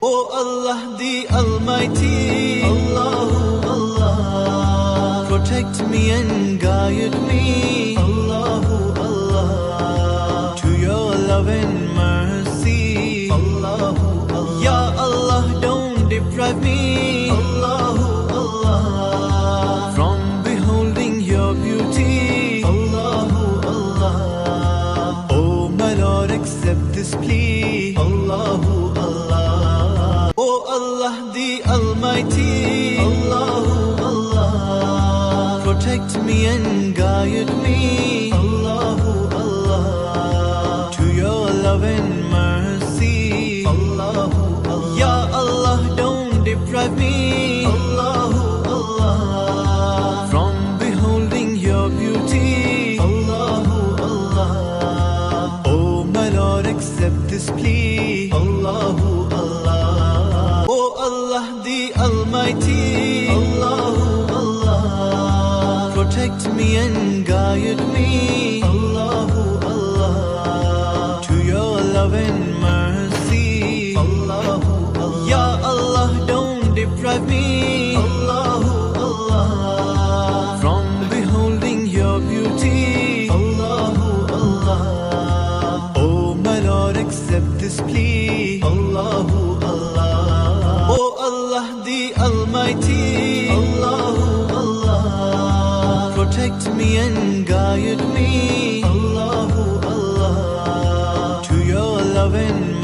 O Allah the Almighty, Allahu Allah, protect me and guide me, Allahu Allah, to your love and mercy, Allahu Allah. Ya Allah, don't deprive me, Allahu Allah, from beholding your beauty, Allahu Allah. Oh my Lord, accept this plea, Allahu Allah. O Allah the Almighty, Allahu Allah, protect me and guide me, Allahu Allah, to your love and mercy, Allahu Allah. Ya Allah, don't deprive me, Allahu Allah, from beholding your beauty, Allahu Allah. Oh my Lord, accept this plea, Allahu Allah. O Allah the Almighty, Allahu Allah, protect me and guide me, Allahu Allah, to your love and mercy, Allahu Allah. Ya Allah, don't deprive me, Allahu Allah, from beholding your beauty, Allahu Allah. Oh my Lord, accept this plea, Allahu Allah. O Allah the Almighty, Allahu Allah, protect me and guide me, Allahu Allah, to your love and mercy, Allahu Allah. Oh Allah the Almighty, Allahu Allah, protect me and guide me, Allahu Allah. Ya Allah, don't deprive me, Allahu Allah, from beholding your beauty, Allahu Allah. Oh my Lord, accept this plea, Allahu Allah. O Allah the Almighty, Allahu Allah, protect me and guide me, Allahu Allah, to your love and